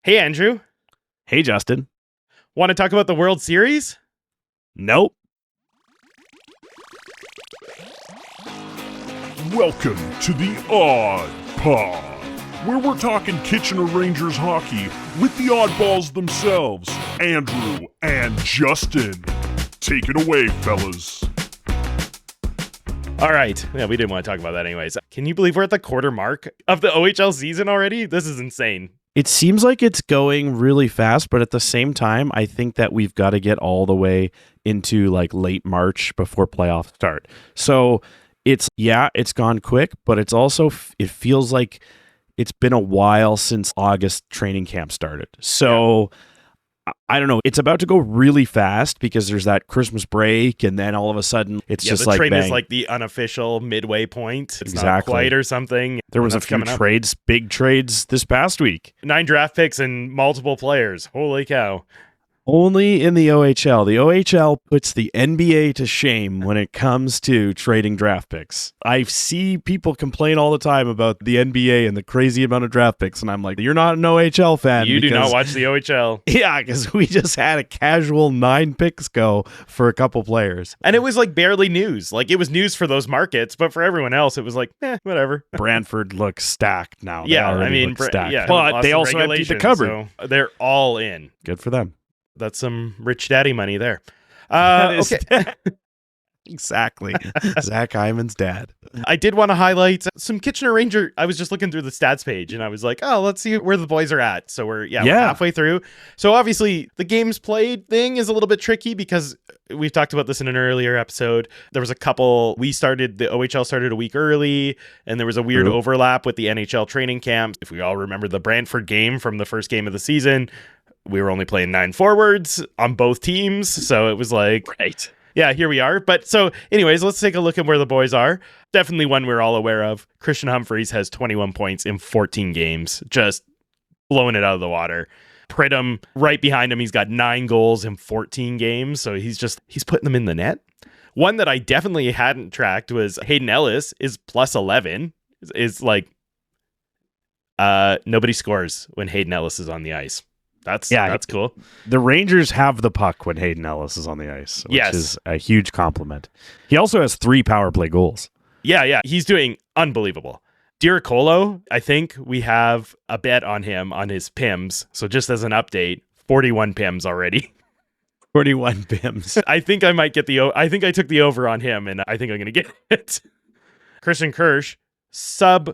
Hey, Andrew. Hey, Justin. Want to talk about the World Series? Nope. Welcome to the AudPod, where we're talking Kitchener Rangers hockey with the oddballs themselves, Andrew and Justin. Take it away, fellas. All right. Yeah, we didn't want to talk about that anyways. Can you believe we're at the quarter mark of the OHL season already? This is insane. It seems like it's going really fast, but at the same time, I think that we've got to get all the way into like late March before playoffs start. So it's gone quick, but it's also, it feels like it's been a while since August training camp started. So I don't know. It's about to go really fast because there's that Christmas break, and then all of a sudden it's just like the trade bang. is like the unofficial midway point. It's Exactly. not quite or something. There was a few trades, big trades this past week. 9 draft picks and multiple players. Holy cow. Only in the OHL. The OHL puts the NBA to shame when it comes to trading draft picks. I see people complain all the time about the NBA and the crazy amount of draft picks, and I'm like, you're not an OHL fan. You do not watch the OHL. Yeah, because we just had a casual 9 picks go for a couple players. And it was like barely news. Like it was news for those markets, but for everyone else, it was like, whatever. Brantford looks stacked now. Yeah, I mean, stacked. But they also emptied the cupboard. So they're all in. Good for them. That's some rich daddy money there. Okay. Okay. Exactly. Zach Hyman's dad. I did want to highlight some Kitchener Ranger. I was just looking through the stats page and I was like, oh, let's see where the boys are at. So we're halfway through. So obviously the games played thing is a little bit tricky because we've talked about this in an earlier episode. There was the OHL started a week early, and there was a weird overlap with the NHL training camp. If we all remember the Brantford game from the first game of the season, we were only playing 9 forwards on both teams. So it was like, right. Yeah, here we are. But so anyways, let's take a look at where the boys are. Definitely one we're all aware of. Christian Humphreys has 21 points in 14 games, just blowing it out of the water. Pridham right behind him. He's got 9 goals in 14 games. So he's putting them in the net. One that I definitely hadn't tracked was Hayden Ellis is plus 11. Is like nobody scores when Hayden Ellis is on the ice. That's cool. The Rangers have the puck when Hayden Ellis is on the ice, which is a huge compliment. He also has 3 power play goals. Yeah. He's doing unbelievable. Diricolo, I think we have a bet on him on his PIMs. So just as an update, 41 PIMs already. 41 PIMs. I think I might get I think I took the over on him, and I think I'm going to get it. Christian Kirsch, sub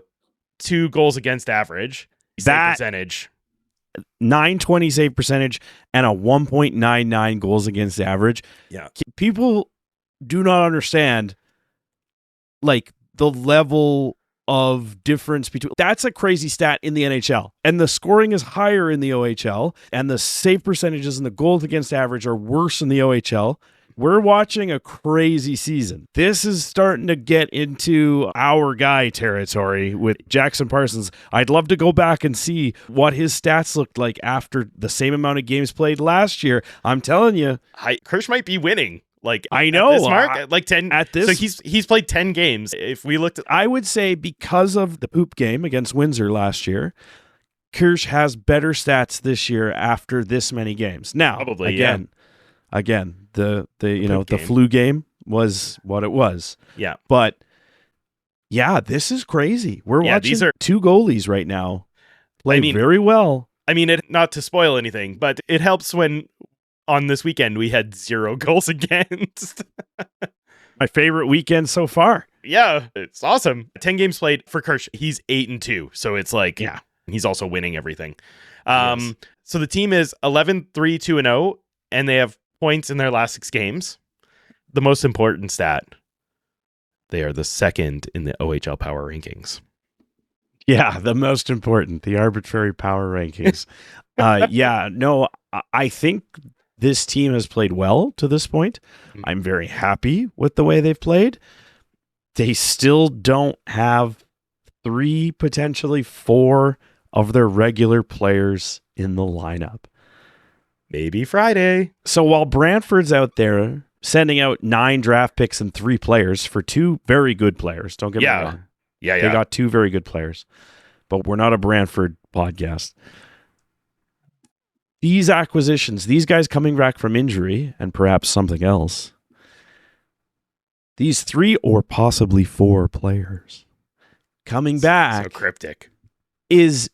2 goals against average. That percentage. 920 save percentage and a 1.99 goals against average. Yeah. People do not understand like the level of difference between that's a crazy stat in the NHL, and the scoring is higher in the OHL, and the save percentages and the goals against average are worse in the OHL. We're watching a crazy season. This is starting to get into our guy territory with Jackson Parsons. I'd love to go back and see what his stats looked like after the same amount of games played last year. I'm telling you, Kirsch might be winning. Like I know, at this mark, like 10 at this. So he's played 10 games. If we looked at, I would say because of the poop game against Windsor last year, Kirsch has better stats this year after this many games. Now, probably Again, the flu game was what it was. Yeah. But yeah, this is crazy. We're watching these are 2 goalies right now play very well. I mean, not to spoil anything, but it helps when on this weekend we had 0 goals against. My favorite weekend so far. Yeah, it's awesome. 10 games played for Kirsch. He's 8-2. So it's like, he's also winning everything. Yes. So the team is 11-3-2-0, and they have points in their last 6 games. The most important stat, they are the 2nd in the OHL power rankings. Yeah, the most important, the arbitrary power rankings. I think this team has played well to this point. I'm very happy with the way they've played. They still don't have 3, potentially 4 of their regular players in the lineup. Maybe Friday. So while Brantford's out there sending out 9 draft picks and 3 players for 2 very good players, don't get me wrong. Yeah. They got 2 very good players, but we're not a Brantford podcast. these acquisitions, these guys coming back from injury and perhaps something else, these 3 or possibly 4 players coming back, so cryptic, it's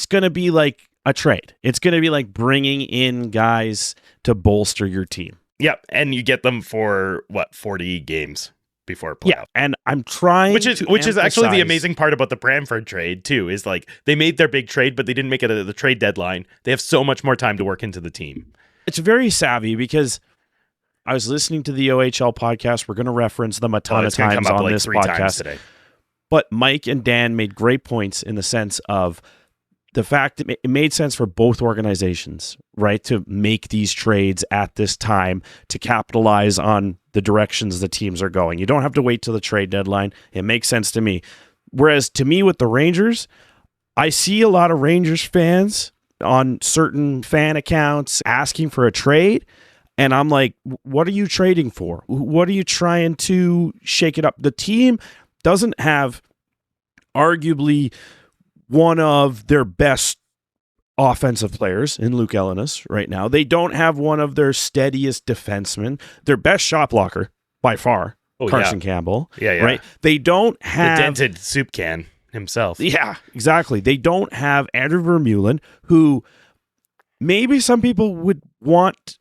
going to be like a trade. It's going to be like bringing in guys to bolster your team. Yep, and you get them for 40 games before playoff. Yeah, and I'm trying which is actually the amazing part about the Brantford trade too, is like they made their big trade, but they didn't make it at the trade deadline. They have so much more time to work into the team. It's very savvy because I was listening to the OHL podcast. We're going to reference them a ton of times on this podcast today. But Mike and Dan made great points in the sense of the fact that it made sense for both organizations, right, to make these trades at this time to capitalize on the directions the teams are going. You don't have to wait till the trade deadline. It makes sense to me. Whereas to me with the Rangers, I see a lot of Rangers fans on certain fan accounts asking for a trade. And I'm like, what are you trading for? What are you trying to shake it up? The team doesn't have arguably one of their best offensive players in Luke Ellenis right now. They don't have one of their steadiest defensemen. Their best shot blocker by far, Carson Campbell. Yeah. Right? They don't have the dented soup can himself. Yeah, exactly. They don't have Andrew Vermeulen, who maybe some people would want.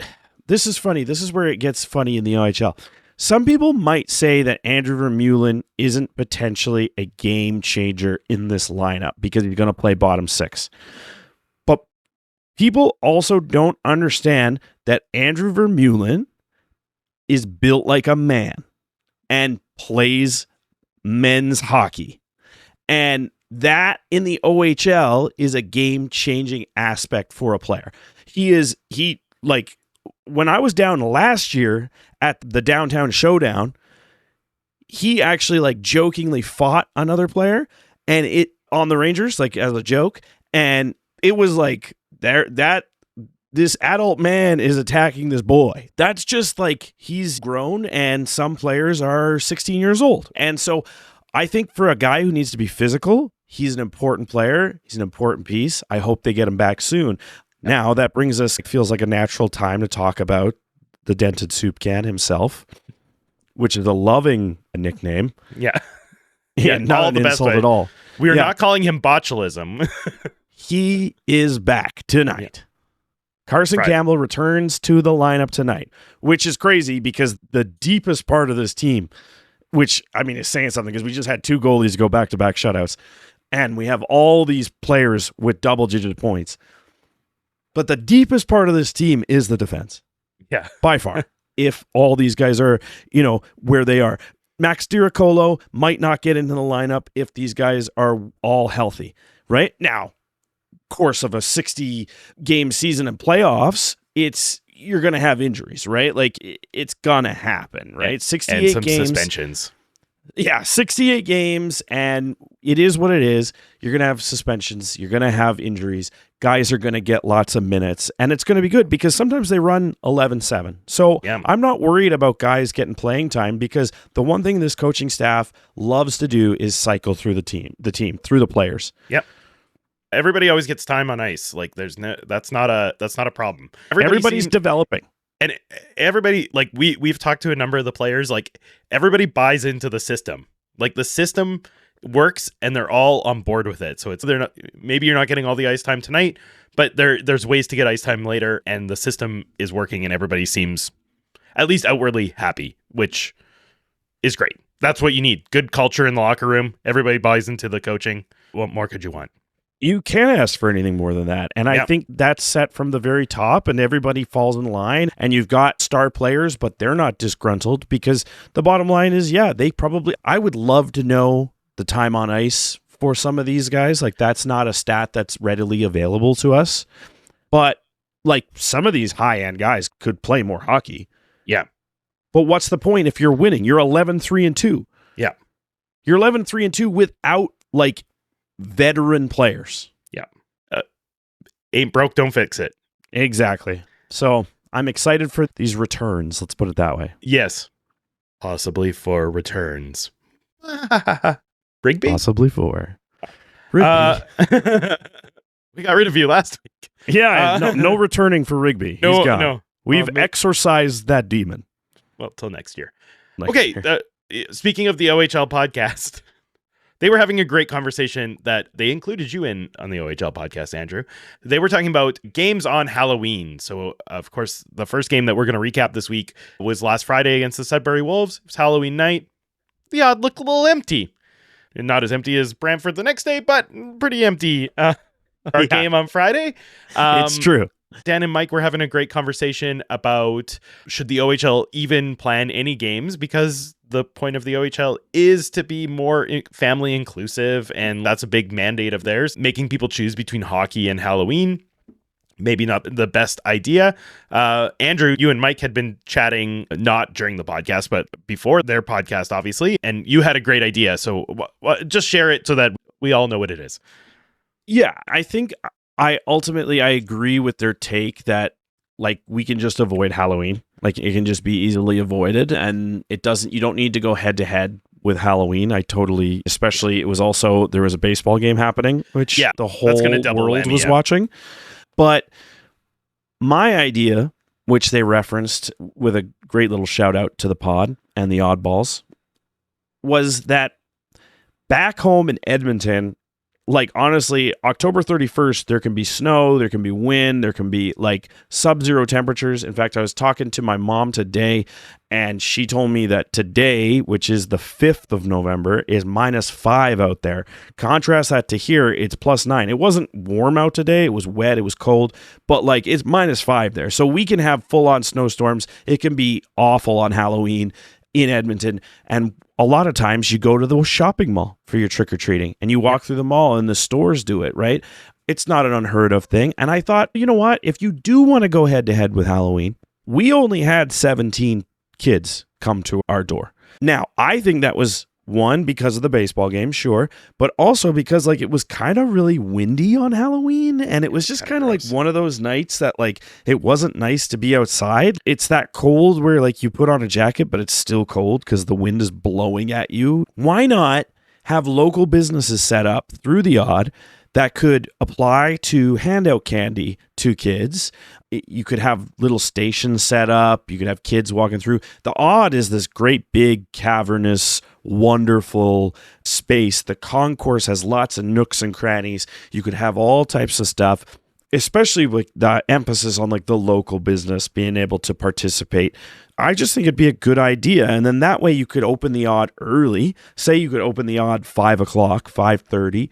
This is funny. This is where it gets funny in the OHL. Some people might say that Andrew Vermeulen isn't potentially a game changer in this lineup because he's going to play bottom 6. But people also don't understand that Andrew Vermeulen is built like a man and plays men's hockey. And that in the OHL is a game-changing aspect for a player. When I was down last year at the downtown showdown, he actually jokingly fought another player and it on the Rangers, as a joke. And it was this adult man is attacking this boy. That's just he's grown and some players are 16 years old. And so I think for a guy who needs to be physical, he's an important player. He's an important piece. I hope they get him back soon. Now, that brings us, it feels like a natural time to talk about the dented soup can himself, which is a loving nickname. Yeah. Not an insult at all. We are not calling him botulism. He is back tonight. Yeah. Carson Campbell returns to the lineup tonight, which is crazy because the deepest part of this team, which, is saying something because we just had 2 goalies go back-to-back shutouts, and we have all these players with double-digit points. But the deepest part of this team is the defense. Yeah. By far. If all these guys are, where they are. Max Diracolo might not get into the lineup if these guys are all healthy, right? Now, course of a 60-game season and playoffs, you're going to have injuries, right? It's going to happen, right? 68 and some games. Suspensions. Yeah, 68 games, and it is what it is. You're going to have suspensions. You're going to have injuries. Guys are going to get lots of minutes, and it's going to be good because sometimes they run 11-7. So I'm not worried about guys getting playing time because the one thing this coaching staff loves to do is cycle through the team through the players. Yep. Everybody always gets time on ice. That's not a problem. Everybody's developing. And everybody, we've talked to a number of the players, everybody buys into the system. The system works and they're all on board with it. So maybe you're not getting all the ice time tonight, but there's ways to get ice time later, and the system is working and everybody seems at least outwardly happy, which is great. That's what you need. Good culture in the locker room. Everybody buys into the coaching. What more could you want? You can't ask for anything more than that. And I think that's set from the very top and everybody falls in line, and you've got star players, but they're not disgruntled because the bottom line is, I would love to know the time on ice for some of these guys. That's not a stat that's readily available to us, but some of these high-end guys could play more hockey. Yeah. But what's the point if you're winning? You're 11-3-2. Yeah. You're 11-3-2 without veteran players. Yeah. Ain't broke, don't fix it. Exactly. So I'm excited for these returns. Let's put it that way. Yes. Possibly for returns. Rigby? Possibly for. We got rid of you last week. Yeah, no returning for Rigby. No, He's gone. no. We've exorcised that demon. Well, till next year. Okay, speaking of the OHL podcast, they were having a great conversation that they included you in on the OHL podcast, Andrew. They were talking about games on Halloween. So, of course, the first game that we're going to recap this week was last Friday against the Sudbury Wolves. It was Halloween night. The odd looked a little empty. Not as empty as Brampton the next day, but pretty empty. Our game on Friday. It's true. Dan and Mike were having a great conversation about should the OHL even plan any games, because the point of the OHL is to be more family inclusive, and that's a big mandate of theirs. Making people choose between hockey and Halloween, maybe not the best idea. Andrew, you and Mike had been chatting, not during the podcast, but before their podcast, obviously, and you had a great idea. So just share it so that we all know what it is. Yeah, I think I agree with their take that like we can just avoid Halloween. Like it can just be easily avoided, and you don't need to go head to head with Halloween. Especially there was a baseball game happening, which the whole world was watching. But my idea, which they referenced with a great little shout out to the pod and the Oddballs, was that back home in Edmonton, like honestly, October 31st, there can be snow, there can be wind, there can be like sub-zero temperatures. In fact, I was talking to my mom today, and she told me that today, which is the 5th of November, is -5 out there. Contrast that to here, it's +9. It wasn't warm out today, it was wet, it was cold, but like it's -5 there. So we can have full-on snowstorms. It can be awful on Halloween in Edmonton, and a lot of times you go to the shopping mall for your trick-or-treating, and you walk through the mall and the stores do it, right? It's not an unheard of thing. And I thought, you know what? If you do want to go head-to-head with Halloween, we only had 17 kids come to our door. Now, I think that was one, because of the baseball game, sure, but also because like it was kind of really windy on Halloween, and it was just kind of like one of those nights that like it wasn't nice to be outside. It's that cold where like you put on a jacket, but it's still cold because the wind is blowing at you. Why not have local businesses set up through the Odd that could apply to hand out candy to kids? You could have little stations set up. You could have kids walking through. The Odd is this great big cavernous, wonderful space. The concourse has lots of nooks and crannies. You could have all types of stuff, especially with the emphasis on like the local business being able to participate. I just think it'd be a good idea. And then that way you could open the Odd early. Say you could open the Odd 5 o'clock, 5:30,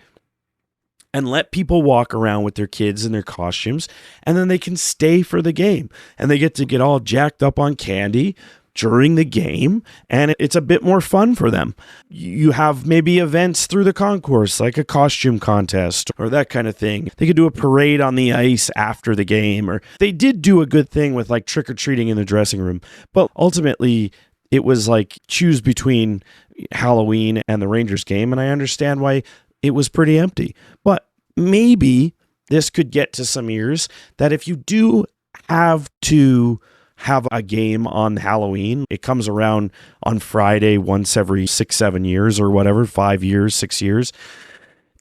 and let people walk around with their kids in their costumes, and then they can stay for the game, and they get all jacked up on candy during the game, and it's a bit more fun for them. You have maybe events through the concourse, like a costume contest or that kind of thing. They could do a parade on the ice after the game, or they did do a good thing with like trick-or-treating in the dressing room, but ultimately it was like choose between Halloween and the Rangers game, and I understand why it was pretty empty. But maybe this could get to some ears that if you do have to have a game on Halloween, it comes around on Friday once every 6-7 years or whatever, 5 years, 6 years,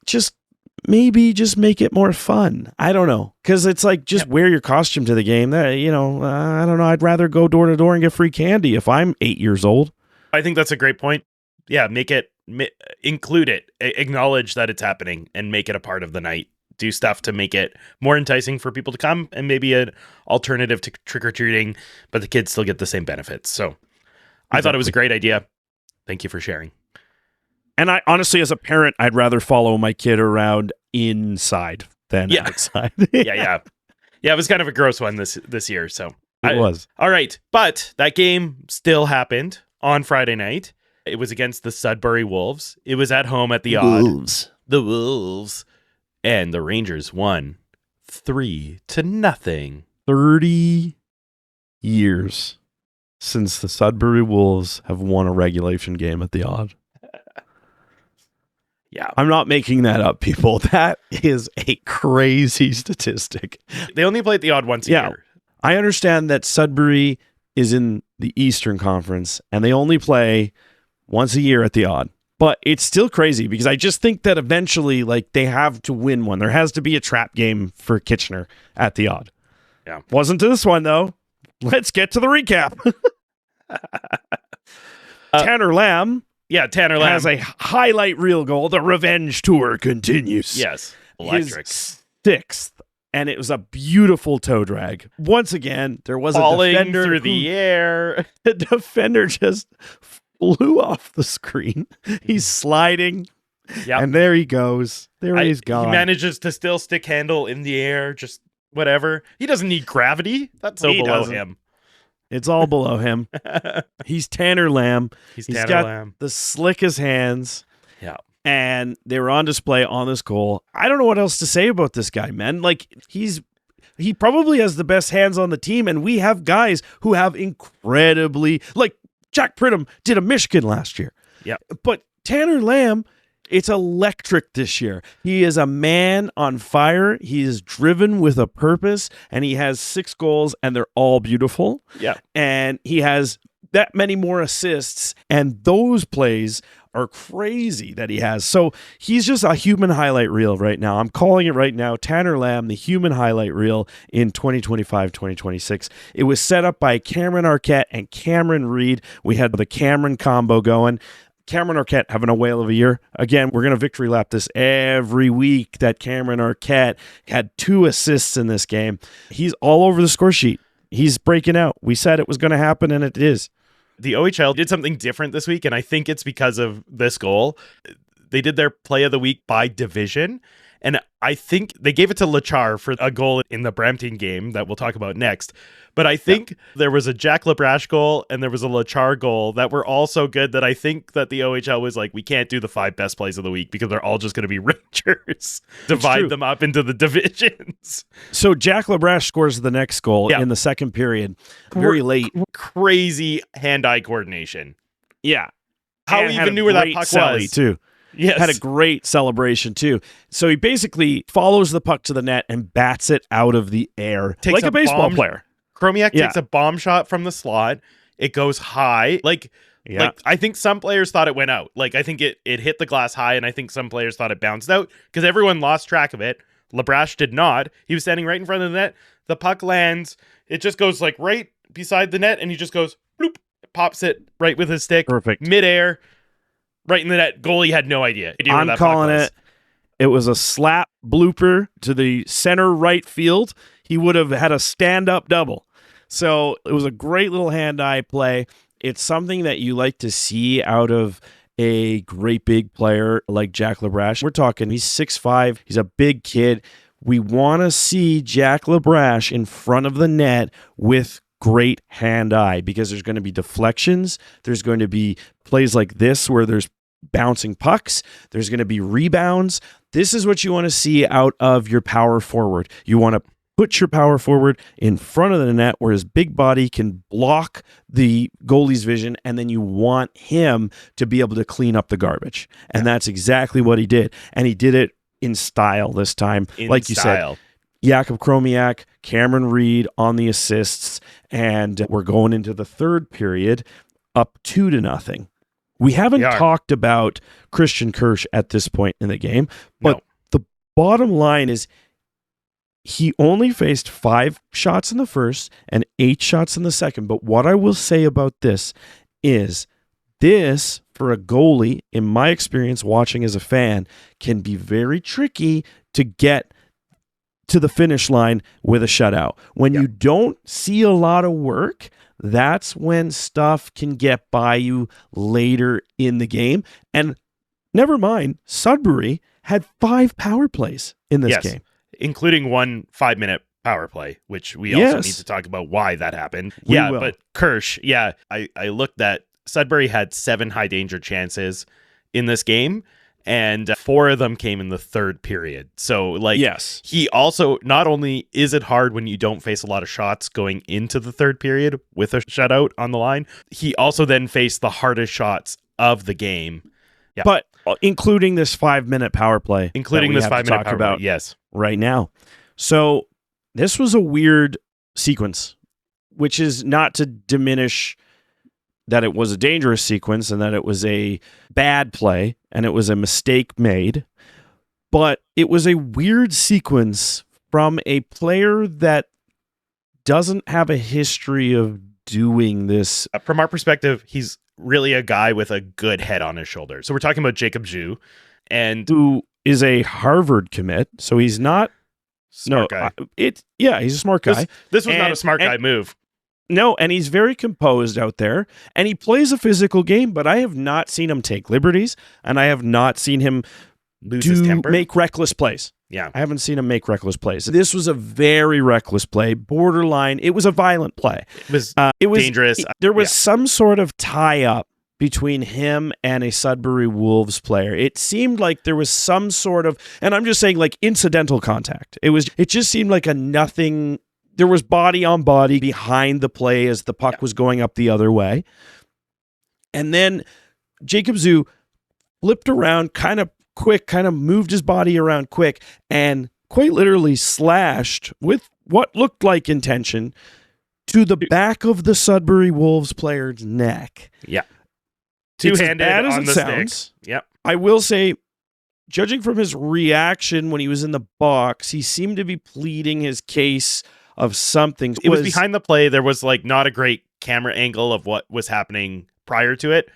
just make it more fun. I don't know, because it's like just wear your costume to the game. That I don't know. I'd rather go door to door and get free candy if I'm 8 years old. I think that's a great point. Yeah, include it, acknowledge that it's happening, and make it a part of the night. Do stuff to make it more enticing for people to come, and maybe an alternative to trick-or-treating, but the kids still get the same benefits. So I thought it was a great idea. Thank you for sharing. And I honestly, as a parent, I'd rather follow my kid around inside than outside. Yeah, it was kind of a gross one this year. So it was. All right. But that game still happened on Friday night. It was against the Sudbury Wolves. It was at home at the Odd. The Wolves. And the Rangers won 3-0. 30 years since the Sudbury Wolves have won a regulation game at the Odd. Yeah. I'm not making that up, people. That is a crazy statistic. They only play at the Odd once a year. I understand that Sudbury is in the Eastern Conference, and they only play once a year at the Odd. But it's still crazy because I just think that eventually, like, they have to win one. There has to be a trap game for Kitchener at the Odd. Yeah. Wasn't to this one, though. Let's get to the recap. Tanner Lamb. Yeah, Tanner Lamb has a highlight reel goal. The revenge tour continues. Yes. Electric. His 6th. And it was a beautiful toe drag. Once again, there was falling a defender through the air. The defender just flew off the screen. He's sliding. Yep. And there he goes. He's gone. He manages to still stick handle in the air, just whatever. He doesn't need gravity. That's so below him. It's all below him. He's Tanner Lamb. He's got Lamb. The slickest hands. Yeah. And they were on display on this goal. I don't know what else to say about this guy, man. Like, he probably has the best hands on the team, and we have guys who have incredibly, like Jack Pridham did a Michigan last year. Yeah. But Tanner Lamb, it's electric this year. He is a man on fire. He is driven with a purpose, and he has 6 goals, and they're all beautiful. Yeah. And he has that many more assists, and those plays are crazy that he has. So he's just a human highlight reel right now. I'm calling it right now. Tanner Lamb, the human highlight reel in 2025-2026. It was set up by Cameron Arquette and Cameron Reed. We had the Cameron combo going. Cameron Arquette having a whale of a year. Again, we're going to victory lap this every week that Cameron Arquette had 2 assists in this game. He's all over the score sheet. He's breaking out. We said it was going to happen, and it is. The OHL did something different this week, and I think it's because of this goal. They did their play of the week by division, and I think they gave it to Lachar for a goal in the Brampton game that we'll talk about next. But I think there was a Jack LaBrache goal and there was a Lachar goal that were all so good that I think that the OHL was like, we can't do the 5 best plays of the week because they're all just going to be Rangers. Divide them up into the divisions. So Jack LaBrache scores the next goal in the second period, very late. Crazy hand-eye coordination. Yeah. How he even knew where that puck was. Too. Yes. Had a great celebration, too. So he basically follows the puck to the net and bats it out of the air like a baseball player. Chromiak takes a bomb shot from the slot. It goes high. Like I think some players thought it went out. Like, I think it hit the glass high, and I think some players thought it bounced out because everyone lost track of it. LaBrache did not. He was standing right in front of the net. The puck lands. It just goes like right beside the net, and he just goes bloop, pops it right with his stick. Perfect. Midair, right in the net. Goalie had no idea. I'm calling it. It was a slap blooper to the center right field. He would have had a stand-up double. So it was a great little hand-eye play. It's something that you like to see out of a great big player like Jack LaBrache. We're talking, he's 6'5". He's a big kid. We want to see Jack LaBrache in front of the net with great hand-eye because there's going to be deflections. There's going to be plays like this where there's bouncing pucks. There's going to be rebounds. This is what you want to see out of your power forward. You want to put your power forward in front of the net where his big body can block the goalie's vision, and then you want him to be able to clean up the garbage. And that's exactly what he did. And he did it in style this time. Like you said, Jakub Chromiak, Cameron Reed on the assists, and we're going into the third period up 2-0. We haven't talked about Christian Kirsch at this point in the game, but the bottom line is he only faced 5 shots in the first and 8 shots in the second. But what I will say about this is this, for a goalie, in my experience watching as a fan, can be very tricky to get to the finish line with a shutout. When you don't see a lot of work, that's when stuff can get by you later in the game. And never mind, Sudbury had 5 power plays in this game. Including one 5-minute power play, which we also need to talk about why that happened. But Kirsch, I looked at Sudbury had 7 high danger chances in this game, and 4 of them came in the third period. So, he also, not only is it hard when you don't face a lot of shots going into the third period with a shutout on the line, he also then faced the hardest shots of the game. Yeah. But including this 5-minute power play. Including this 5-minute power play, yes. Right now. So this was a weird sequence, which is not to diminish that it was a dangerous sequence and that it was a bad play and it was a mistake made. But it was a weird sequence from a player that doesn't have a history of doing this. From our perspective, he's really a guy with a good head on his shoulder. So we're talking about Jacob Zhu, and who is a Harvard commit. So he's not smart guy. He's a smart guy. This was not a smart guy move. No, and he's very composed out there, and he plays a physical game, but I have not seen him take liberties, and I have not seen him lose his temper, make reckless plays. Yeah. I haven't seen him make reckless plays. This was a very reckless play, borderline. It was a violent play. It was dangerous. There was some sort of tie-up between him and a Sudbury Wolves player. It seemed like there was some sort of, and I'm just saying like incidental contact. It just seemed like a nothing. There was body on body behind the play as the puck was going up the other way. And then Jacob Zhu flipped around kind of quick, kind of moved his body around quick, and quite literally slashed with what looked like intention to the back of the Sudbury Wolves player's neck. Yeah. Two-handed on the sounds. Yep. I will say, judging from his reaction when he was in the box, he seemed to be pleading his case of something. It was behind the play. There was like not a great camera angle of what was happening prior to it.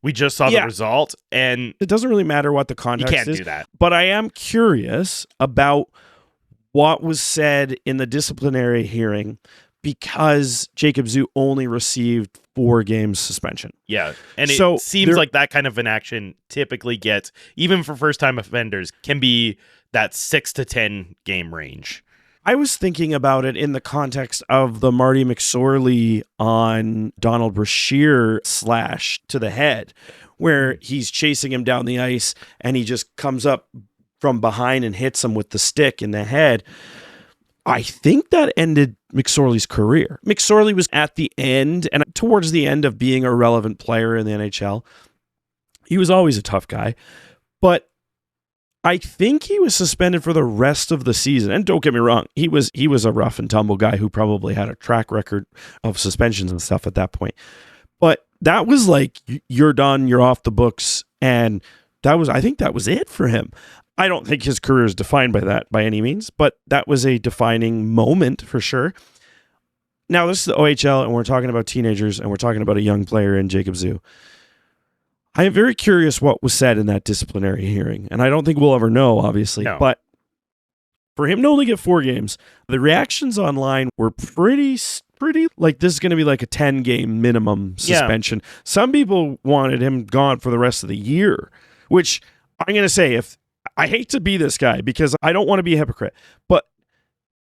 We just saw the result, and it doesn't really matter what the context is. You can't do that. But I am curious about what was said in the disciplinary hearing because Jacob Zhu only received 4 games suspension. Yeah, and it seems like that kind of an action typically gets, even for first-time offenders, can be that 6 to 10 game range. I was thinking about it in the context of the Marty McSorley on Donald Brashear slash to the head, where he's chasing him down the ice and he just comes up from behind and hits him with the stick in the head. I think that ended McSorley's career. McSorley was at the end and towards the end of being a relevant player in the NHL. He was always a tough guy, but I think he was suspended for the rest of the season. And don't get me wrong, he was a rough and tumble guy who probably had a track record of suspensions and stuff at that point. But that was like, you're done, you're off the books. And I think that was it for him. I don't think his career is defined by that by any means, but that was a defining moment for sure. Now, this is the OHL, and we're talking about teenagers, and we're talking about a young player in Jacob Zhu. I am very curious what was said in that disciplinary hearing, and I don't think we'll ever know, obviously. No. But for him to only get 4 games, the reactions online were pretty like this is going to be like a 10-game minimum suspension. Yeah. Some people wanted him gone for the rest of the year, which I'm going to say, if I hate to be this guy because I don't want to be a hypocrite, but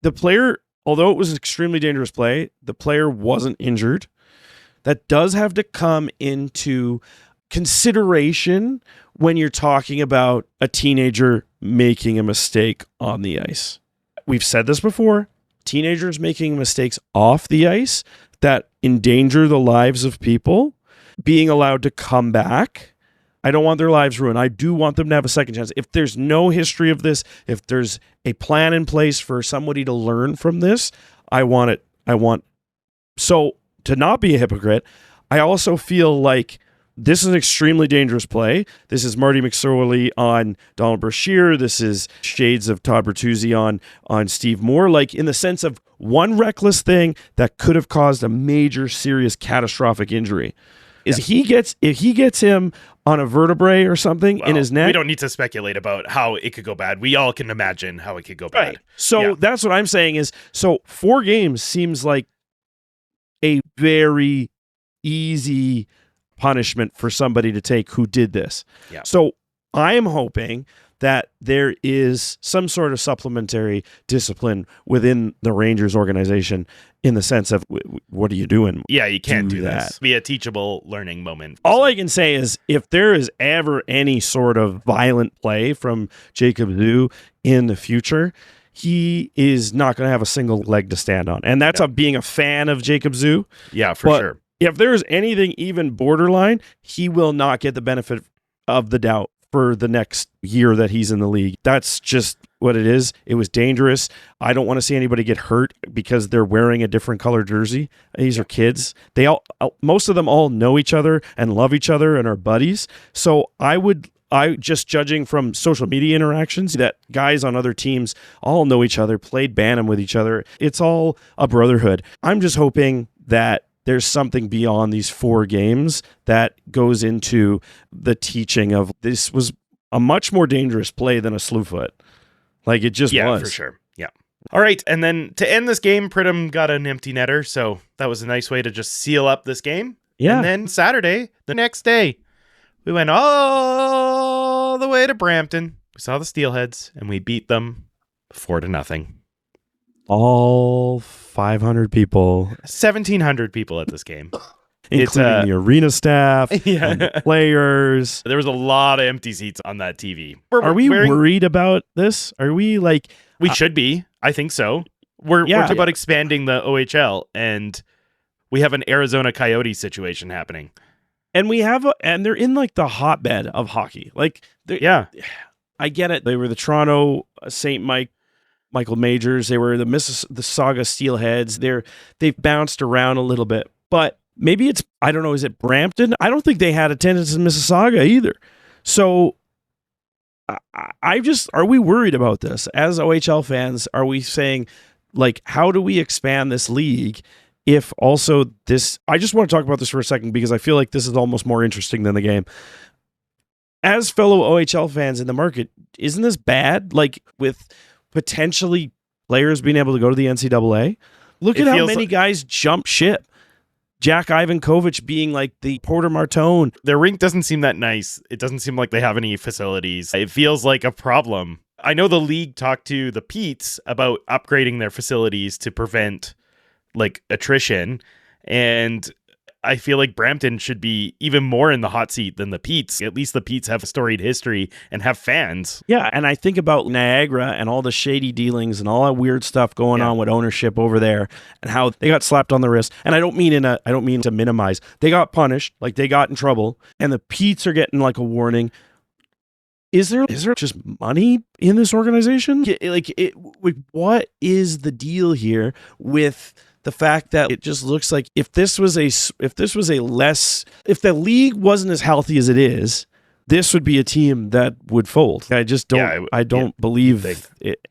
the player, although it was an extremely dangerous play, the player wasn't injured. That does have to come into consideration when you're talking about a teenager making a mistake on the ice. We've said this before. Teenagers making mistakes off the ice that endanger the lives of people, being allowed to come back. I don't want their lives ruined. I do want them to have a second chance. If there's no history of this, if there's a plan in place for somebody to learn from this, I want it. So to not be a hypocrite, I also feel like this is an extremely dangerous play. This is Marty McSorley on Donald Brashear. This is shades of Todd Bertuzzi on Steve Moore. Like in the sense of one reckless thing that could have caused a major, serious, catastrophic injury. If he gets him on a vertebrae or something in his neck. We don't need to speculate about how it could go bad. We all can imagine how it could go bad. Right. So that's what I'm saying is, 4 games seems like a very easy punishment for somebody to take who did this. Yeah. So I am hoping that there is some sort of supplementary discipline within the Rangers organization in the sense of, what are you doing? Yeah, you can't do that. Be a teachable learning moment. All I can say is if there is ever any sort of violent play from Jacob Zhu in the future, he is not going to have a single leg to stand on. And that's being a fan of Jacob Zhu. Yeah, for sure. If there is anything even borderline, he will not get the benefit of the doubt for the next year that he's in the league. That's just what it is. It was dangerous. I don't want to see anybody get hurt because they're wearing a different color jersey. These are kids. Most of them all know each other and love each other and are buddies. So I just judging from social media interactions that guys on other teams all know each other, played Bantam with each other. It's all a brotherhood. I'm just hoping that there's something beyond these 4 games that goes into the teaching of this was a much more dangerous play than a slew foot. Like it just was. Yeah, for sure. Yeah. All right. And then to end this game, Pridham got an empty netter. So that was a nice way to just seal up this game. Yeah. And then Saturday, the next day, we went all the way to Brampton. We saw the Steelheads and we beat them 4-0. All 500 people. 1,700 people at this game. Including the arena staff, and players. There was a lot of empty seats on that TV. Are we worried about this? Are we like... We should be. I think so. We're talking about expanding the OHL, and we have an Arizona Coyote situation happening. And and they're in like the hotbed of hockey. Like, I get it. They were the Toronto St. Michael Majors. They were the Mississauga Steelheads. They've bounced around a little bit, but maybe it's, I don't know, is it Brampton? I don't think they had attendance in Mississauga either. So are we worried about this? As OHL fans, are we saying, like, how do we expand this league if also this... I just want to talk about this for a second because I feel like this is almost more interesting than the game. As fellow OHL fans in the market, isn't this bad? Like, with potentially players being able to go to the NCAA? Look at how many guys jump ship. Jack Ivankovich being like the Porter Martone. Their rink doesn't seem that nice. It doesn't seem like they have any facilities. It feels like a problem. I know the league talked to the Petes about upgrading their facilities to prevent like attrition. And I feel like Brampton should be even more in the hot seat than the Petes. At least the Petes have a storied history and have fans. Yeah, and I think about Niagara and all the shady dealings and all that weird stuff going on with ownership over there and how they got slapped on the wrist. And I don't mean to minimize. They got punished, like they got in trouble, and the Petes are getting like a warning. Is there just money in this organization? What is the deal here with the fact that it just looks like if the league wasn't as healthy as it is, this would be a team that would fold. I just don't believe it.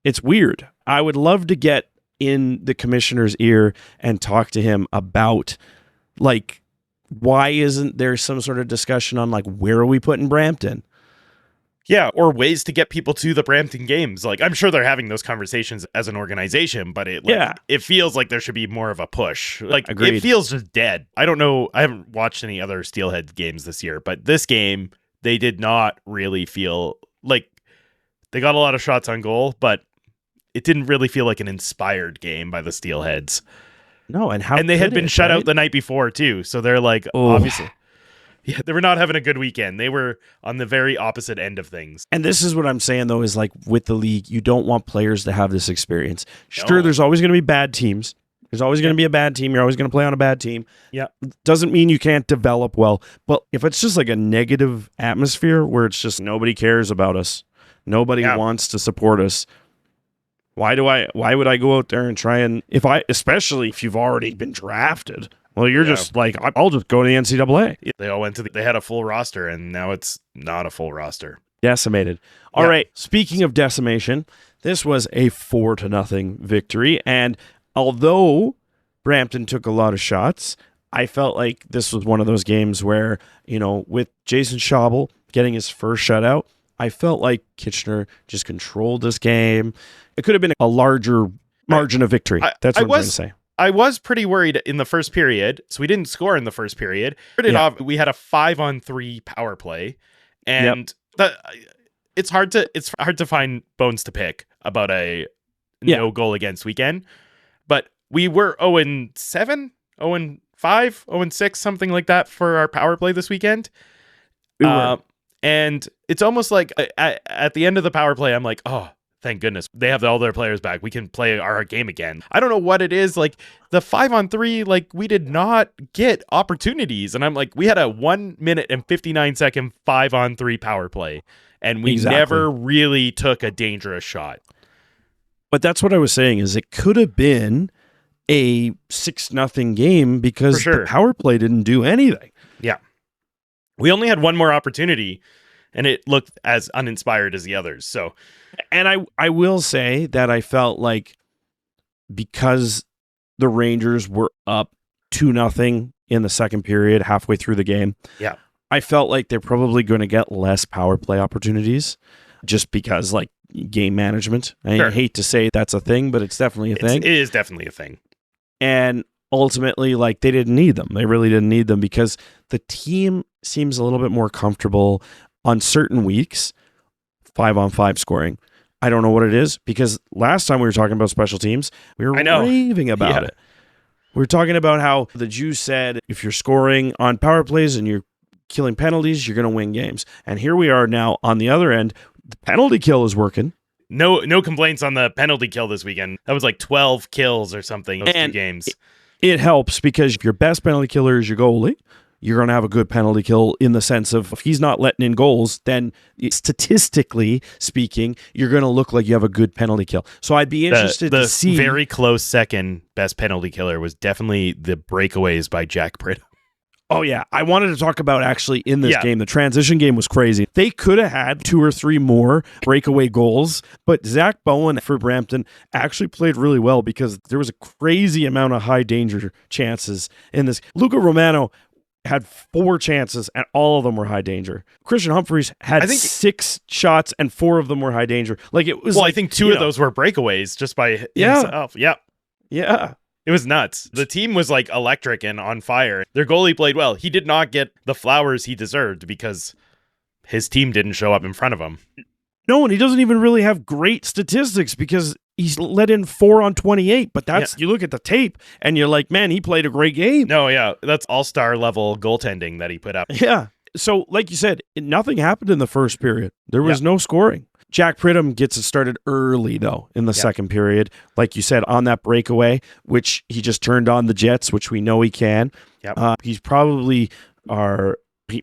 It's weird. I would love to get in the commissioner's ear and talk to him about, like, why isn't there some sort of discussion on, like, where are we putting Brampton? Yeah, or ways to get people to the Brampton games. Like, I'm sure they're having those conversations as an organization, but it feels like there should be more of a push. Like, Agreed. It feels just dead. I don't know. I haven't watched any other Steelhead games this year, but this game, they did not really feel like they got a lot of shots on goal, but it didn't really feel like an inspired game by the Steelheads. No, and they had been shut out the night before too, so they're like, obviously. Yeah, they were not having a good weekend. They were on the very opposite end of things. And this is what I'm saying, though, is like with the league, you don't want players to have this experience. Sure, there's always going to be bad teams. There's always going to be a bad team. You're always going to play on a bad team. Yeah. Doesn't mean you can't develop well. But if it's just like a negative atmosphere where it's just nobody cares about us, nobody wants to support us, why would I go out there and try and, especially if you've already been drafted? Well, you're just like, I'll just go to the NCAA. They all went they had a full roster, and now it's not a full roster. Decimated. All right. Speaking of decimation, this was a 4-0 victory. And although Brampton took a lot of shots, I felt like this was one of those games where, with Jason Schaubel getting his first shutout, I felt like Kitchener just controlled this game. It could have been a larger margin of victory. That's what I'm trying to say. I was pretty worried in the first period, so we didn't score in the first period. We had a 5-on-3 power play, and it's hard to find bones to pick about a no goal against weekend. But we were 0-7, 0-5, 0-6, something like that for our power play this weekend. And it's almost like at the end of the power play, I'm like, oh, thank goodness. They have all their players back. We can play our game again. I don't know what it is. Like the 5-on-3, like we did not get opportunities. And I'm like, we had a 1 minute and 59 second 5-on-3 power play. And we never really took a dangerous shot. But that's what I was saying is it could have been a 6-0 game because the power play didn't do anything. Yeah. We only had one more opportunity and it looked as uninspired as the others. So, and I will say that I felt like because the Rangers were up 2-0 in the second period, halfway through the game. Yeah. I felt like they're probably going to get less power play opportunities just because like game management. I hate to say that's a thing, but it's definitely a thing. It is definitely a thing. And ultimately, like they didn't need them. They really didn't need them because the team seems a little bit more comfortable on certain weeks, 5-on-5 scoring. I don't know what it is because last time we were talking about special teams, we were raving about it. We were talking about how the Jews said if you're scoring on power plays and you're killing penalties, you're going to win games. And here we are now on the other end. The penalty kill is working. No complaints on the penalty kill this weekend. That was like 12 kills or something those 2 games. It helps because if your best penalty killer is your goalie, you're going to have a good penalty kill in the sense of if he's not letting in goals, then statistically speaking, you're going to look like you have a good penalty kill. So I'd be interested to see. The very close second best penalty killer was definitely the breakaways by Jack Pridham. Oh, yeah. I wanted to talk about actually in this game. The transition game was crazy. They could have had 2 or 3 more breakaway goals, but Zach Bowen for Brampton actually played really well because there was a crazy amount of high danger chances in this. Luca Romano had 4 chances and all of them were high danger. Christian Humphreys had 6 shots and 4 of them were high danger. Like it was. Well, I think 2 of those were breakaways just by himself. Yeah. Yeah. It was nuts. The team was like electric and on fire. Their goalie played well. He did not get the flowers he deserved because his team didn't show up in front of him. No, and he doesn't even really have great statistics because he's let in 4 on 28. But that's you look at the tape and you're like, man, he played a great game. No, yeah. That's all-star level goaltending that he put up. Yeah. So like you said, nothing happened in the first period. There was no scoring. Jack Pridham gets it started early, though, in the second period. Like you said, on that breakaway, which he just turned on the Jets, which we know he can. Yep. He's probably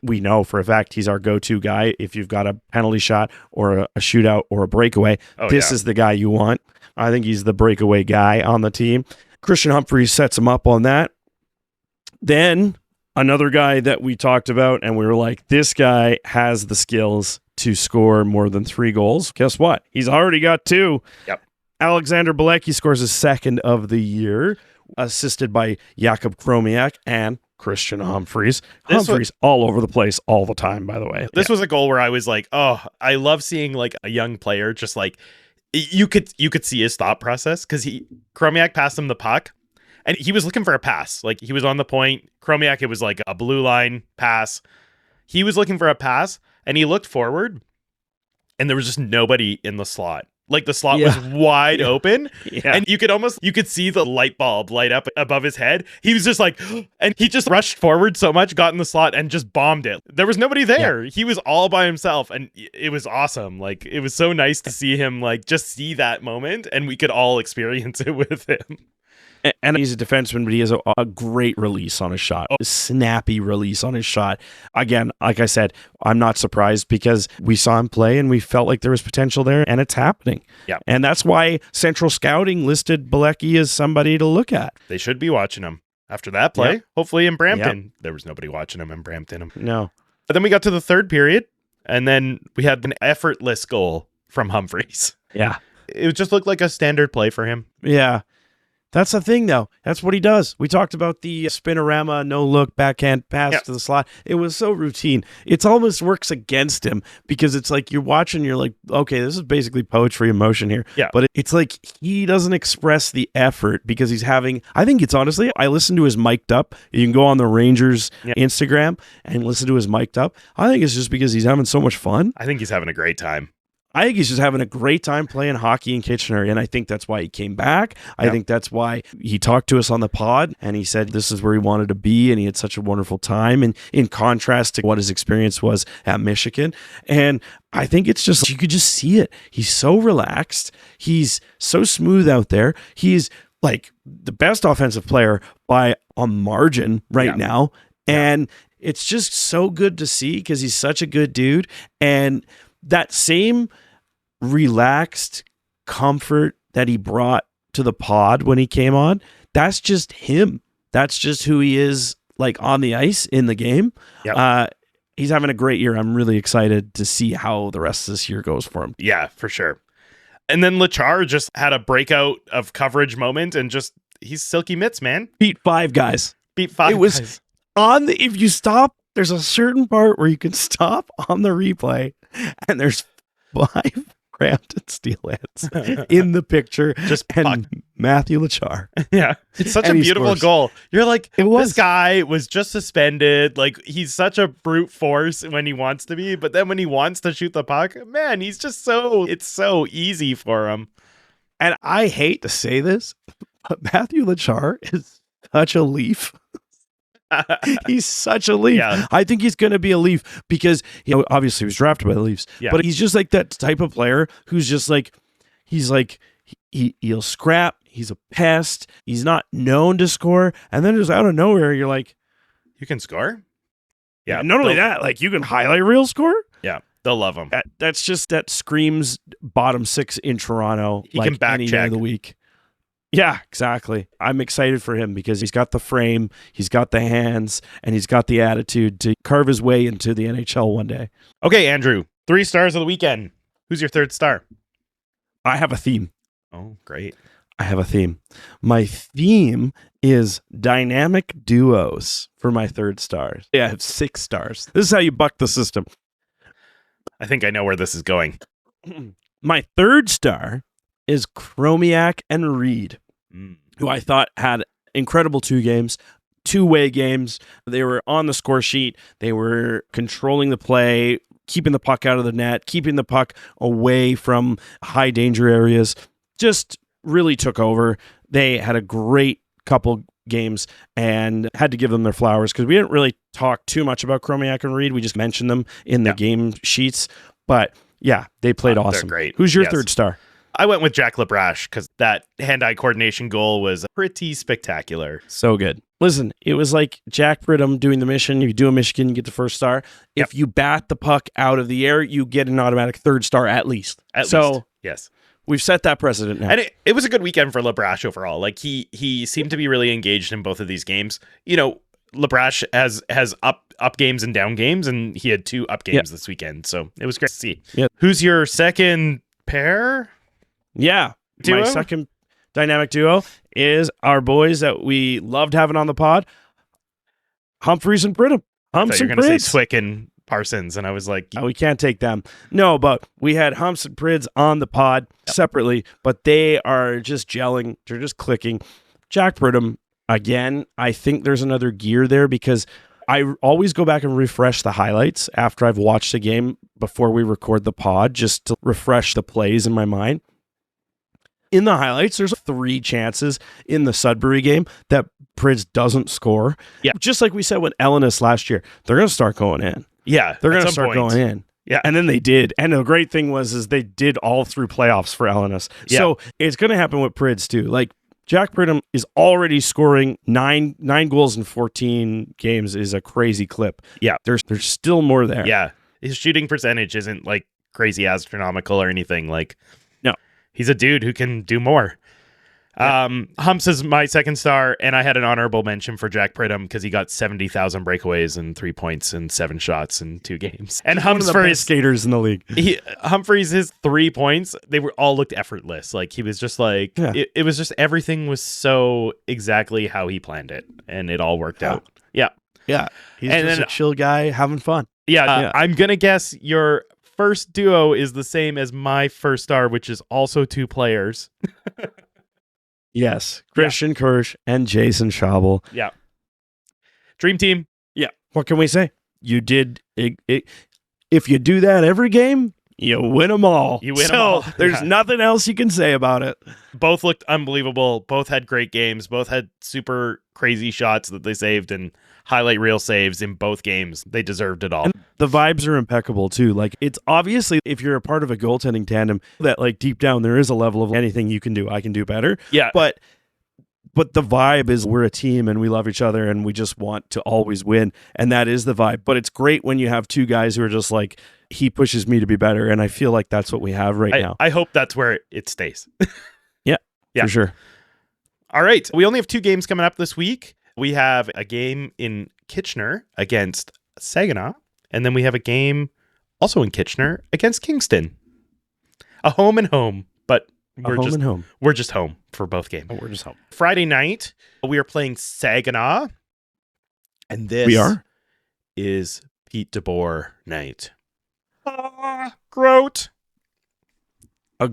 we know for a fact he's our go-to guy. If you've got a penalty shot or a shootout or a breakaway, this is the guy you want. I think he's the breakaway guy on the team. Christian Humphreys sets him up on that. Then another guy that we talked about, and we were like, this guy has the skills to score more than 3 goals. Guess what? He's already got 2. Yep. Alexander Bilecki scores his 2nd of the year, assisted by Jakub Kromiak and Christian Humphreys. Humphreys all over the place all the time, by the way. This was a goal where I was like, oh, I love seeing like a young player just like you could see his thought process because Kromiak passed him the puck and he was looking for a pass. Like he was on the point. Kromiak, it was like a blue line pass. He was looking for a pass. And he looked forward, and there was just nobody in the slot. Like the slot was wide open, and you could see the light bulb light up above his head. He was just like, and he just rushed forward so much, got in the slot, and just bombed it. There was nobody there. He was all by himself, and it was awesome. Like it was so nice to see him like just see that moment, and we could all experience it with him. And he's a defenseman, but he has a great release on his shot. A snappy release on his shot. Again, like I said, I'm not surprised because we saw him play and we felt like there was potential there, and it's happening. Yeah. And that's why Central Scouting listed Bilecki as somebody to look at. They should be watching him after that play. Hopefully in Brampton. There was nobody watching him in Brampton. No. But then we got to the third period, and then we had an effortless goal from Humphreys. Yeah. It just looked like a standard play for him. Yeah. That's the thing, though. That's what he does. We talked about the spinorama, no-look, backhand pass to the slot. It was so routine. It almost works against him because it's like you're watching, you're like, okay, this is basically poetry in motion here. Yeah. But it's like he doesn't express the effort because he's having, I think it's honestly, I listened to his mic'd up. You can go on the Rangers Instagram and listen to his mic'd up. I think it's just because he's having so much fun. I think he's having a great time. I think he's just having a great time playing hockey in Kitchener, and I think that's why he came back. I think that's why he talked to us on the pod, and he said this is where he wanted to be, and he had such a wonderful time, and in contrast to what his experience was at Michigan. And I think it's just, you could just see it. He's so relaxed. He's so smooth out there. He's like the best offensive player by a margin right now, and it's just so good to see because he's such a good dude. And that same relaxed comfort that he brought to the pod when he came on, that's just him. That's just who he is, like on the ice in the game. He's having a great year. I'm really excited to see how the rest of this year goes for him. Yeah, for sure. And then Lachar just had a breakout of coverage moment, and just, he's silky mitts, man. Beat 5 guys. It was guys. If you stop, there's a certain part where you can stop on the replay, and there's 5 Brampton Steelheads in the picture. And Matthew Lachar. Yeah. It's such a beautiful goal. You're like, this guy was just suspended. Like, he's such a brute force when he wants to be, but then when he wants to shoot the puck, man, he's just it's so easy for him. And I hate to say this, but Matthew Lachar is such a Leaf. He's such a Leaf. Yeah. I think he's going to be a Leaf because, obviously he was drafted by the Leafs, but he's just like that type of player who's just like, he'll scrap. He's a pest. He's not known to score. And then just out of nowhere, you're like, you can score? Yeah. Not only that, like, you can highlight reel score. Yeah. They'll love him. That screams bottom 6 in Toronto. He can back any check day of the week. Yeah, exactly. I'm excited for him because he's got the frame, he's got the hands, and he's got the attitude to carve his way into the NHL one day. Okay, Andrew, 3 stars of the weekend. Who's your 3rd star? I have a theme. Oh, great. I have a theme. My theme is dynamic duos for my 3rd stars. Yeah, I have 6 stars. This is how you buck the system. I think I know where this is going. My 3rd star is Chromiak and Reed, who I thought had incredible 2 games, 2-way games. They were on the score sheet. They were controlling the play, keeping the puck out of the net, keeping the puck away from high danger areas. Just really took over. They had a great couple games and had to give them their flowers because we didn't really talk too much about Chromiak and Reed. We just mentioned them in the game sheets. But yeah, they played awesome. They're great. Who's your 3rd star? I went with Jack LaBrache because that hand-eye coordination goal was pretty spectacular. So good. Listen, it was like Jack Pridham doing the mission. If you do a Michigan, you get the 1st star. If you bat the puck out of the air, you get an automatic 3rd star at least. At least, yes. We've set that precedent now. And it was a good weekend for LaBrache overall. Like, he seemed to be really engaged in both of these games. You know, LaBrache has up games and down games, and he had 2 up games this weekend. So it was great to see. Who's your second pair? Yeah, duo? My second dynamic duo is our boys that we loved having on the pod, Humphreys and Pridham. Humps and Prids. You're going to say Swick and Parsons, and I was like, we can't take them. No, but we had Humps and Prids on the pod separately, but they are just gelling. They're just clicking. Jack Pridham, again, I think there's another gear there because I always go back and refresh the highlights after I've watched a game before we record the pod, just to refresh the plays in my mind. In the highlights, there's 3 chances in the Sudbury game that Prids doesn't score. Yeah. Just like we said with Ellenis last year, they're going to start going in. Yeah. They're going to start going in. Yeah. And then they did. And the great thing is they did all through playoffs for Ellenis. Yeah. So it's going to happen with Prids too. Like, Jack Pridham is already scoring 9 goals in 14 games is a crazy clip. Yeah. There's still more there. Yeah. His shooting percentage isn't like crazy astronomical or anything. Like, no. He's a dude who can do more. Yeah. Humps is my 2nd star, and I had an honorable mention for Jack Pridham because he got 70,000 breakaways and 3 points and 7 shots in 2 games. And Humps for his skaters in the league. Humphreys, his 3 points, they were all looked effortless. Like, he was just like, it was just, everything was so exactly how he planned it, and it all worked out. Yeah. Yeah. He's just a chill guy having fun. Yeah. I'm going to guess your first duo is the same as my 1st star, which is also 2 players. Yes. Christian Kirsch and Jason Schaubel. Yeah. Dream team. Yeah. What can we say? You did it. If you do that every game, You win them all. You win them all. There's nothing else you can say about it. Both looked unbelievable. Both had great games. Both had super crazy shots that they saved and highlight reel saves in both games. They deserved it all. And the vibes are impeccable too. Like, it's obviously, if you're a part of a goaltending tandem, that like deep down there is a level of anything you can do, I can do better. Yeah. But the vibe is we're a team and we love each other and we just want to always win. And that is the vibe. But it's great when you have two guys who are just like, he pushes me to be better. And I feel like that's what we have now. I hope that's where it stays. Yeah, for sure. All right. We only have 2 games coming up this week. We have a game in Kitchener against Saginaw. And then we have a game also in Kitchener against Kingston. A home and home, but we're just home for both games. Oh, we're just home. Friday night, we are playing Saginaw. And this is Pete DeBoer night. Groat. A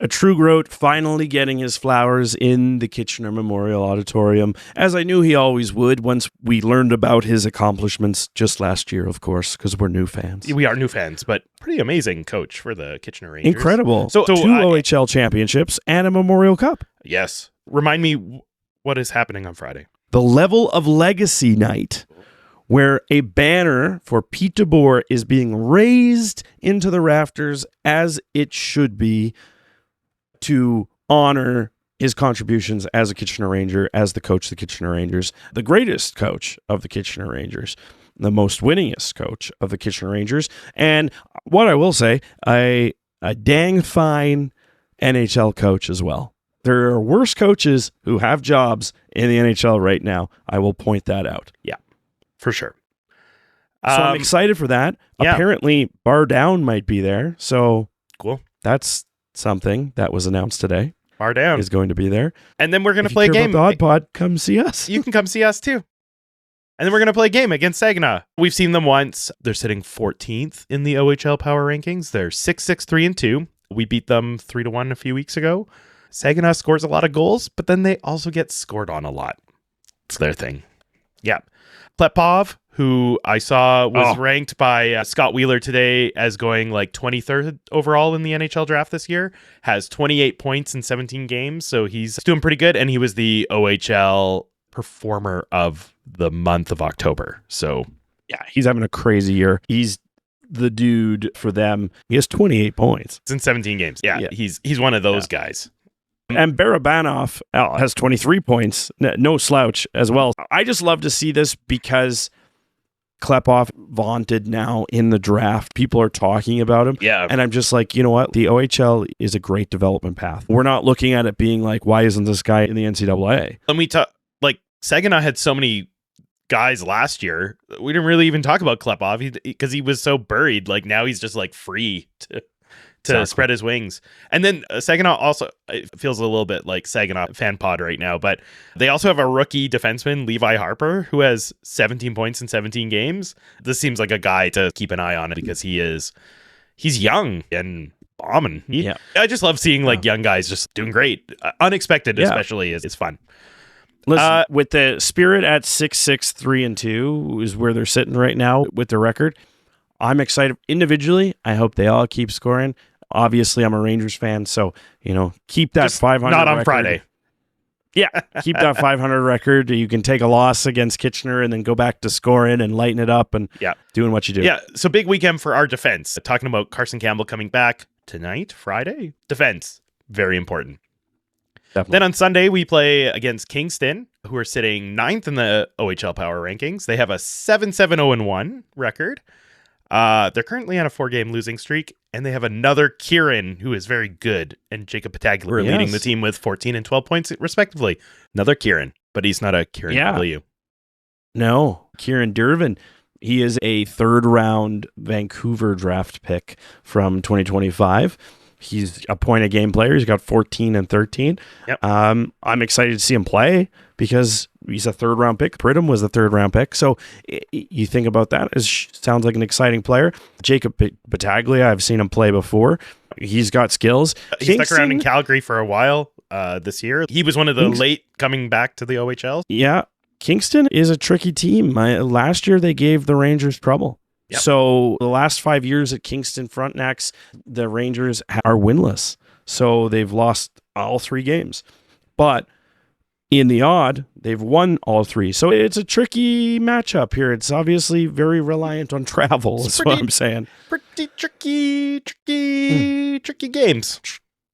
true Groat, finally getting his flowers in the Kitchener Memorial Auditorium, as I knew he always would once we learned about his accomplishments just last year, of course, because we're new fans. We are new fans, but pretty amazing coach for the Kitchener Rangers. Incredible. So 2 OHL championships and a Memorial Cup. Yes. Remind me what is happening on Friday. The Level of Legacy night, where a banner for Pete DeBoer is being raised into the rafters as it should be to honor his contributions as a Kitchener Ranger, as the coach of the Kitchener Rangers, the greatest coach of the Kitchener Rangers, the most winningest coach of the Kitchener Rangers, and what I will say, a dang fine NHL coach as well. There are worse coaches who have jobs in the NHL right now. I will point that out. Yeah. For sure. So I'm excited for that. Yeah. Apparently, Bar Down might be there. So cool. That's something that was announced today. Bar Down is going to be there. And then we're going to play a game. The AudPod, come see us. You can come see us too. And then we're going to play a game against Saginaw. We've seen them once. They're sitting 14th in the OHL power rankings. They're 6-6-3-2. We beat them 3-1 a few weeks ago. Saginaw scores a lot of goals, but then they also get scored on a lot. It's their thing. Yeah. Klepov, who I saw was ranked by Scott Wheeler today as going like 23rd overall in the NHL draft this year, has 28 points in 17 games. So he's doing pretty good. And he was the OHL performer of the month of October. So yeah, he's having a crazy year. He's the dude for them. He has 28 points. It's in 17 games. Yeah. He's one of those guys. And Barabanov has 23 points, no slouch as well. I just love to see this because Klepov vaunted now in the draft. People are talking about him. Yeah. And I'm just like, you know what? The OHL is a great development path. We're not looking at it being like, why isn't this guy in the NCAA? And we talk, like, Saginaw had so many guys last year. We didn't really even talk about Klepov because he was so buried. Like, now he's just like free to spread his wings. And then Saginaw also, it feels a little bit like Saginaw fan pod right now, but they also have a rookie defenseman, Levi Harper, who has 17 points in 17 games. This seems like a guy to keep an eye on because he's young and bombing. I just love seeing like young guys just doing great. Unexpected, especially, is fun. Listen, with the Spirit at 6-6-3-2 is where they're sitting right now with their record. I'm excited. Individually, I hope they all keep scoring. Obviously, I'm a Rangers fan, so, keep that 500 not on record. Friday. Yeah, keep that 500 record. You can take a loss against Kitchener and then go back to scoring and lighten it up and doing what you do. Yeah, so big weekend for our defense. Talking about Carson Campbell coming back tonight, Friday. Defense, very important. Definitely. Then on Sunday, we play against Kingston, who are sitting 9th in the OHL power rankings. They have a 7-7-0-1 record. They're currently on a 4-game losing streak, and they have another Kieran who is very good, and Jacob Pataglia leading the team with 14 and 12 points respectively. Another Kieran, but he's not a Kieran W. No, Kieran Dervin. He is a 3rd-round Vancouver draft pick from 2025. He's a point-a-game player. He's got 14 and 13. Yep. I'm excited to see him play because he's a 3rd-round pick. Pridham was the 3rd-round pick. So you think about that. It sounds like an exciting player. Jacob Pataglia, I've seen him play before. He's got skills. He stuck around in Calgary for a while this year. He was one of the late coming back to the OHL. Yeah. Kingston is a tricky team. Last year, they gave the Rangers trouble. Yep. So the last 5 years at Kingston Frontenacs, the Rangers are winless. So they've lost all 3 games. But in the odd, they've won all 3. So it's a tricky matchup here. It's obviously very reliant on travel, is what I'm saying. Pretty tricky games.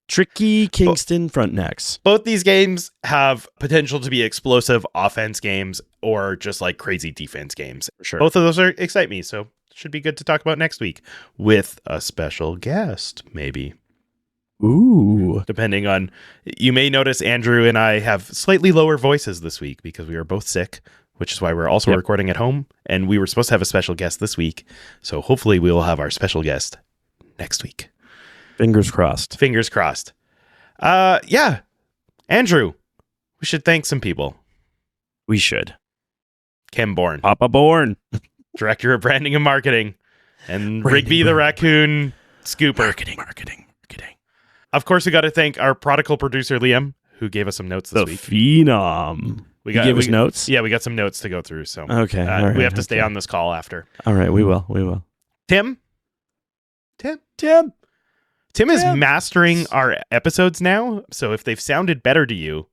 Tricky Kingston Frontenacs. Both these games have potential to be explosive offense games or just like crazy defense games. For sure. Both of those excite me, so should be good to talk about next week with a special guest, maybe. Ooh. Depending on, you may notice Andrew and I have slightly lower voices this week because we are both sick, which is why we're also recording at home. And we were supposed to have a special guest this week. So hopefully we will have our special guest next week. Fingers crossed. Fingers crossed. Yeah. Andrew, we should thank some people. We should. Kim Bourne. Papa Bourne. Director of Branding and Marketing. And Rigby the Raccoon Scooper. Marketing. Of course, we got to thank our prodigal producer, Liam, who gave us some notes this week. Phenom. We gave us notes? Yeah, we got some notes to go through. So okay. Right, we have to stay on this call after. All right, we will. Tim is mastering our episodes now. So if they've sounded better to you,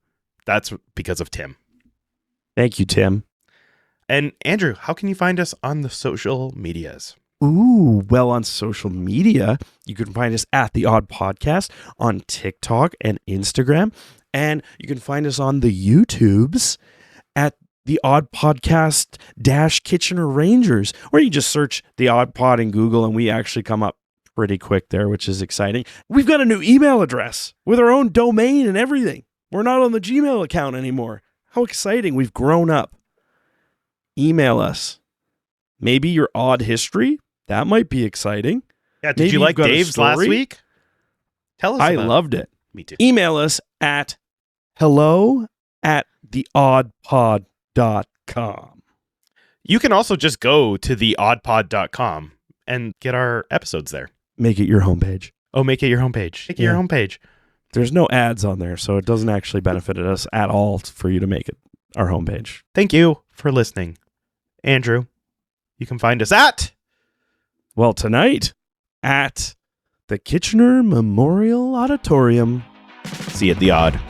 that's because of Tim. Thank you, Tim. And Andrew, how can you find us on the social medias? Ooh, well, on social media, you can find us at The Odd Podcast on TikTok and Instagram. And you can find us on the YouTubes at The Odd Podcast - Kitchener Rangers, or you just search The Odd Pod in Google and we actually come up pretty quick there, which is exciting. We've got a new email address with our own domain and everything. We're not on the Gmail account anymore. How exciting. We've grown up. Email us. Maybe your odd history. That might be exciting. Yeah, did you like Dave's last week? Tell us. I loved it. Me too. Email us at hello@theoddpod.com. You can also just go to theoddpod.com and get our episodes there. Make it your homepage. Oh, make it your homepage. Make it your homepage. There's no ads on there, so it doesn't actually benefit us at all for you to make it our homepage. Thank you for listening. Andrew, you can find us at... Well, tonight at the Kitchener Memorial Auditorium. See you at the Odd.